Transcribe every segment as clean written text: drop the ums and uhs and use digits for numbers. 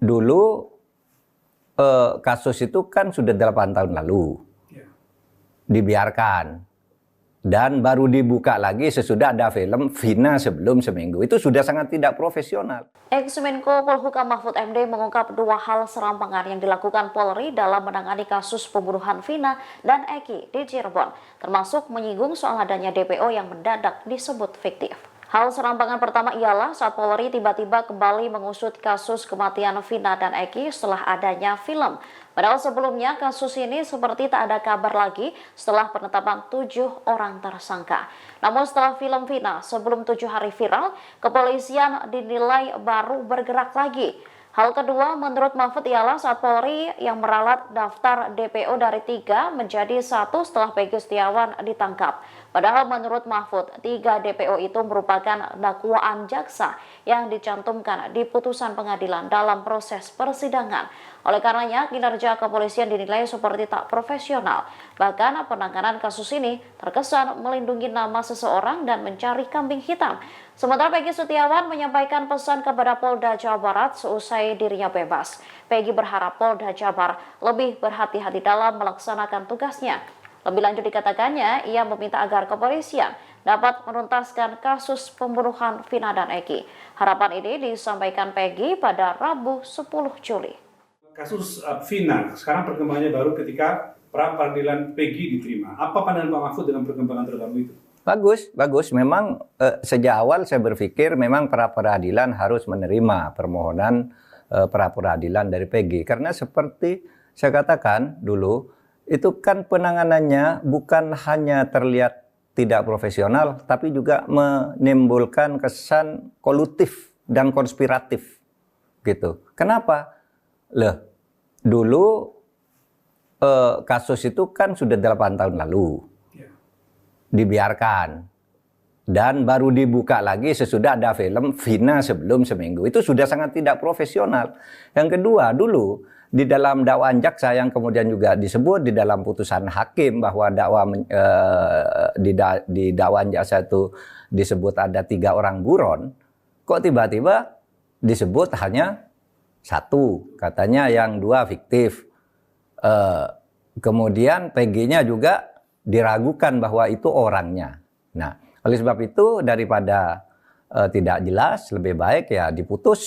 dulu kasus itu kan sudah 8 tahun lalu dibiarkan dan baru dibuka lagi sesudah ada film Vina sebelum seminggu. Itu sudah sangat tidak profesional. Ex-Menko Polhukam Mahfud MD mengungkap 2 hal serampangan yang dilakukan Polri dalam menangani kasus pembunuhan Vina dan Eki di Cirebon, termasuk menyinggung soal adanya DPO yang mendadak disebut fiktif. Hal serampangan pertama ialah saat Polri tiba-tiba kembali mengusut kasus kematian Vina dan Eki setelah adanya film. Padahal sebelumnya kasus ini seperti tak ada kabar lagi setelah penetapan 7 orang tersangka. Namun setelah film Vina sebelum 7 hari viral, kepolisian dinilai baru bergerak lagi. Hal kedua menurut Mahfud ialah saat Polri yang meralat daftar DPO dari 3 menjadi 1 setelah Peggy Setiawan ditangkap. Padahal menurut Mahfud, 3 DPO itu merupakan dakwaan jaksa yang dicantumkan di putusan pengadilan dalam proses persidangan. Oleh karenanya, kinerja kepolisian dinilai seperti tak profesional. Bahkan penanganan kasus ini terkesan melindungi nama seseorang dan mencari kambing hitam. Sementara Peggy Setiawan menyampaikan pesan kepada Polda Jawa Barat seusai dirinya bebas. Peggy berharap Polda Jabar lebih berhati-hati dalam melaksanakan tugasnya. Lebih lanjut dikatakannya, ia meminta agar kepolisian dapat menuntaskan kasus pembunuhan Vina dan Eki. Harapan ini disampaikan Peggy pada Rabu 10 Juli. Kasus Vina, sekarang perkembangannya baru ketika pra-peradilan Peggy diterima. Apa pandangan Pak Mahfud dengan perkembangan terbaru itu? Bagus. Memang sejak awal saya berpikir memang pra-peradilan harus menerima permohonan pra-peradilan dari Peggy. Karena seperti saya katakan dulu, itu kan penanganannya bukan hanya terlihat tidak profesional, tapi juga menimbulkan kesan kolutif dan konspiratif. Gitu. Kenapa? Dulu kasus itu kan sudah 8 tahun lalu dibiarkan dan baru dibuka lagi sesudah ada film Vina sebelum seminggu. Itu sudah sangat tidak profesional. Yang kedua, dulu di dalam dakwaan jaksa yang kemudian juga disebut di dalam putusan hakim bahwa di dakwaan jaksa itu disebut ada 3 orang buron, kok tiba-tiba disebut hanya 1, katanya yang 2 fiktif. Kemudian Peggy-nya juga diragukan bahwa itu orangnya. Nah, oleh sebab itu daripada tidak jelas, lebih baik ya diputus.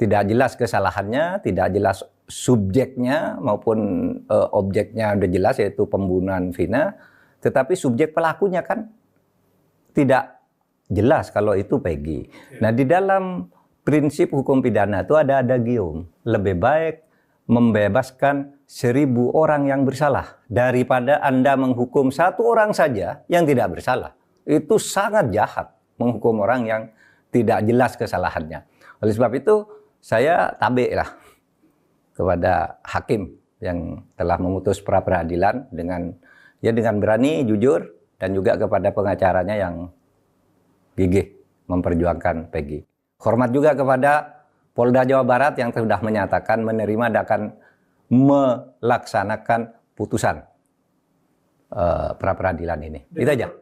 Tidak jelas kesalahannya, tidak jelas subjeknya maupun objeknya udah jelas yaitu pembunuhan Vina, tetapi subjek pelakunya kan tidak jelas kalau itu Peggy. Nah, di dalam prinsip hukum pidana itu ada adagium, lebih baik membebaskan 1000 orang yang bersalah daripada Anda menghukum 1 orang saja yang tidak bersalah. Itu sangat jahat menghukum orang yang tidak jelas kesalahannya. Oleh sebab itu saya tabik lah kepada hakim yang telah memutus pra-peradilan dengan berani, jujur, dan juga kepada pengacaranya yang gigih memperjuangkan Peggy. Hormat juga kepada Polda Jawa Barat yang sudah menyatakan menerima dan akan melaksanakan putusan pra-peradilan ini. Itu aja.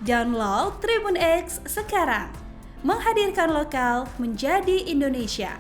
Download Tribun X sekarang, menghadirkan lokal menjadi Indonesia.